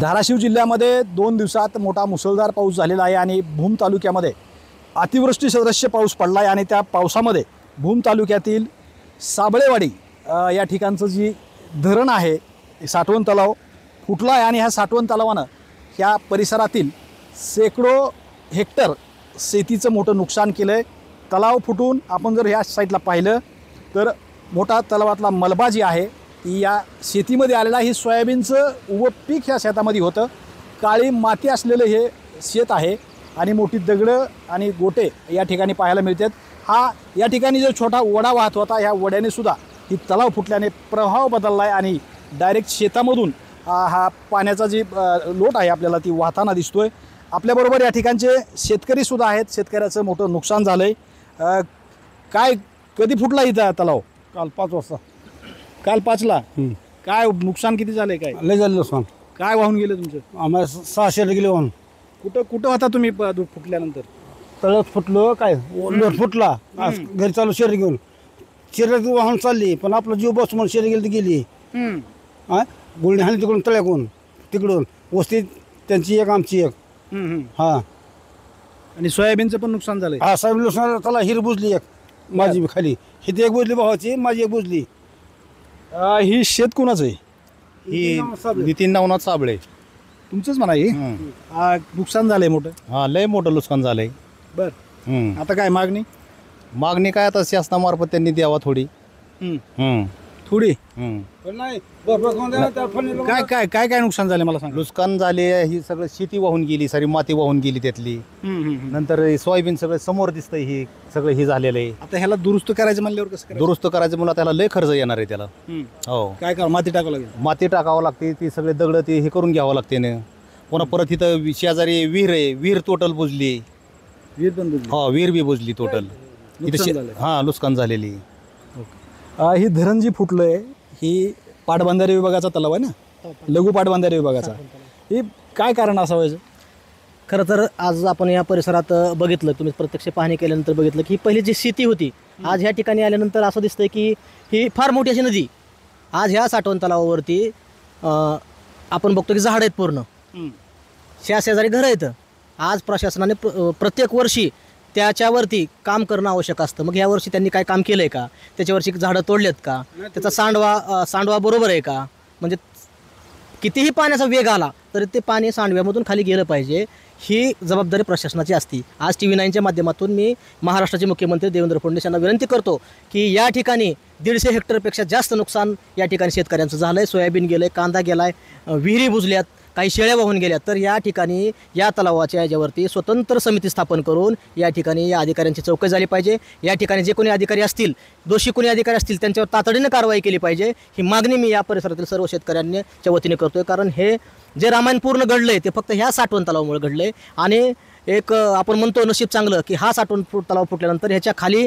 धाराशिव जिल्ह्यामध्ये 2 दिवसात मोठा मुसळधार पाऊस झालेला आहे आणि भूम तालुक्यामध्ये अतिवृष्टी सदृश्य पाऊस पडला आहे आणि त्या पावसामध्ये भूम तालुक्यातील साबळेवाडी या ठिकाणचं जी धरण आहे साठवण तलाव फुटला आहे आणि ह्या साठवण तलावानं ह्या परिसरातील शेकडो हेक्टर शेतीचं मोठं नुकसान केलं आहे। तलाव फुटून आपण जर ह्या साईडला पाहिलं तर मोठा तलावातला मलबा जी आहे ती या शेतीमध्ये आलेला ही सोयाबीनचं उभं पीक ह्या शेतामध्ये होतं। काळी माती असलेलं हे शेत आहे आणि मोठी दगडं आणि गोटे या ठिकाणी पाहायला मिळतात। हा या ठिकाणी जो छोटा ओढा वाहत होता ह्या ओढ्याने सुद्धा ही तलाव फुटल्याने प्रवाह बदलला आहे आणि डायरेक्ट शेतामधून हा पाण्याचा जी लोट आहे आपल्याला ती वाहताना दिसतोय। आपल्याबरोबर या ठिकाणचे शेतकरी सुद्धा आहेत। शेतकऱ्याचं मोठं नुकसान झालंय। काय कधी फुटला इथं तलाव? काल 5 वाजता। काल 5ला। काय नुकसान किती झालंय? काय लय झालं नुकसान। काय वाहून गेलं तुमचं? आम्हाला 600 गेले वाहून। कुठं होता तुम्ही फुटल्यानंतर? तळत फुटलो काय लोट फुटला। घरी चालू शेर घेऊन शेर वाहून चालली पण आपला जीव बस म्हणून शेर गेली गेली। गुळणी हानी तिकडून तळ्याकडून तिकडून वस्ती त्यांची एक आमची एक। हा आणि सोयाबीनचं पण नुकसान झालंय? हा साहेब नुकसान त्याला हिर बुजली एक माझी खाली ही एक बुजली भावाची माझी एक बुजली। ही शेत कुणाचं आहे? ही नितीन नवनाथ साबळे तुमचंच म्हणा ही? नुकसान झालंय मोठं? हा लय मोठं नुकसान झालंय। बर आता काय मागणी? मागणी काय आता शासनामार्फत त्यांनी द्यावा थोडी। थोडी नाही काय काय काय काय नुकसान झाले मला सांग। नुकसान झाले ही सगळं शेती वाहून गेली सारी माती वाहून गेली त्यातली। नंतर सोयाबीन सगळं समोर दिसतंय ही सगळं हे झालेलं आहे। आता ह्याला दुरुस्त करायचं म्हणल्यावर कसं करायचं? दुरुस्त करायचं म्हणून त्याला लय खर्च येणार आहे त्याला। हो काय कर माती टाकावं लागेल? माती टाकावं लागते ती सगळे दगड ते हे करून घ्यावं लागते ना। पुन्हा परत इथं शेजारी विहीर आहे विहीर टोटल बुजली। विहीर पण बुजली? हो विहीर बी बुजली टोटल इथं। हा नुकसान झालेली। ही धरण जी फुटलंय ही पाटबंधारे विभागाचा तलाव आहे ना? लघु पाटबंधारे विभागाचा। हे काय कारण असावं? खरं तर आज आपण या परिसरात बघितलं, तुम्ही प्रत्यक्ष पाहणी केल्यानंतर बघितलं की पहिली जी शेती होती आज ह्या ठिकाणी आल्यानंतर असं दिसतंय की ही फार मोठी अशी नदी आज ह्या साठवण तलावावरती आपण बघतो की झाड आहेत पूर्ण शेजारी घरं आहेत। आज प्रशासनाने प्रत्येक वर्षी त्याच्यावरती काम करणं आवश्यक असतं। मग यावर्षी त्यांनी काय काम केलं आहे का? त्याच्यावरची झाडं तोडलेत का? त्याचा सांडवा बरोबर आहे का? म्हणजे कितीही पाण्याचा वेग आला तरी ते पाणी सांडव्यामधून खाली गेलं पाहिजे ही जबाबदारी प्रशासनाची असती। आज TV9च्या माध्यमातून मी महाराष्ट्राचे मुख्यमंत्री देवेंद्र फडणवीस यांना विनंती करतो की या ठिकाणी 150 हेक्टरपेक्षा जास्त नुकसान या ठिकाणी शेतकऱ्यांचं झालं आहे। सोयाबीन गेलं आहे, कांदा गेला आहे, विहिरी बुजल्यात, काही शेळ्या वाहून गेल्या। तर या ठिकाणी या तलावाच्या याच्यावरती स्वतंत्र समिती स्थापन करून या ठिकाणी या अधिकाऱ्यांची चौकशी झाली पाहिजे। या ठिकाणी जे कोणी अधिकारी असतील दोषी कोणी अधिकारी असतील त्यांच्यावर तातडीनं कारवाई केली पाहिजे ही मागणी मी या परिसरातील सर्व शेतकऱ्यांच्या वतीने करतोय। कारण हे जे रामायण पूर्ण घडलंय ते फक्त ह्या साठवण तलावामुळे घडलंय आणि एक आपण म्हणतो नशीब चांगलं की हा साठवण तलाव फुटल्यानंतर ह्याच्या खाली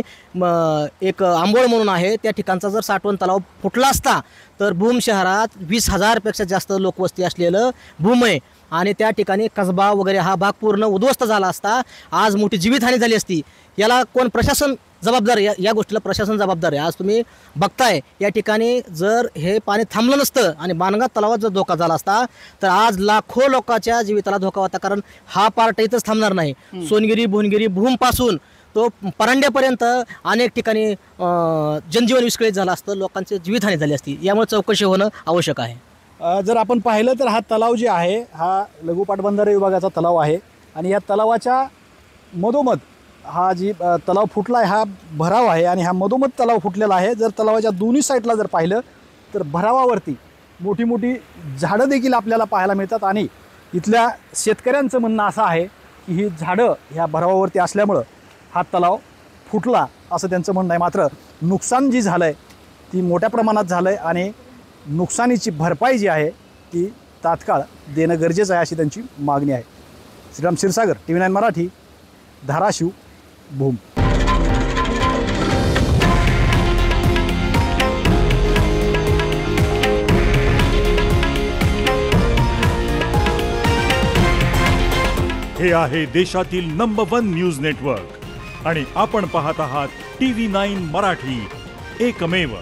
एक आंबोळ म्हणून आहे त्या ठिकाणचा जर साठवण तलाव फुटला असता तर भूम शहरात 20,000पेक्षा जास्त लोकवस्ती असलेलं भूम आहे आणि त्या ठिकाणी कसबा वगैरे हा भाग पूर्ण उद्ध्वस्त झाला असता। आज मोठी जीवितहानी झाली असती। याला कोण? प्रशासन जबाबदार आहे। या गोष्टीला प्रशासन जबाबदार आहे। आज तुम्ही बघताय या ठिकाणी जर हे पाणी थांबलं नसतं आणि बाणगा तलावात जर धोका झाला असता तर आज लाखो लोकांच्या जीविताला धोका होता। कारण हा पार्ट इथंच थांबणार नाही। सोनगिरी भुवनगिरी भूमपासून तो परांड्यापर्यंत अनेक ठिकाणी जनजीवन विस्कळीत झालं असतं, लोकांची जीवितहानी झाली असती। यामुळे चौकशी होणं आवश्यक आहे। जर आपण पाहिलं तर हा तलाव जे आहे हा लघु पाटबंधारे विभागाचा तलाव आहे आणि या तलावाच्या मधोमध हा जी तलाव फुटला आहे हा भराव आहे आणि हा मधोमध तलाव फुटलेला आहे। जर तलावाच्या दोन्ही साईडला जर पाहिलं तर भरावावरती मोठी मोठी झाडं देखील आपल्याला पाहायला मिळतात आणि इथल्या शेतकऱ्यांचं म्हणणं असं आहे की ही झाडं ह्या भरावावरती असल्यामुळं हा तलाव फुटला असं त्यांचं म्हणणं आहे। मात्र नुकसान जी झालं आहे ती मोठ्या प्रमाणात झालं आहे आणि नुकसानीची भरपाई जी आहे ती तात्काळ देणं गरजेचं आहे अशी त्यांची मागणी आहे। श्रीराम क्षीरसागर TV9 मराठी धाराशिव भूम। हे आहे देशातील नंबर 1 न्यूज नेटवर्क आणि आपण पाहत आहात TV9 मराठी, एकमेव।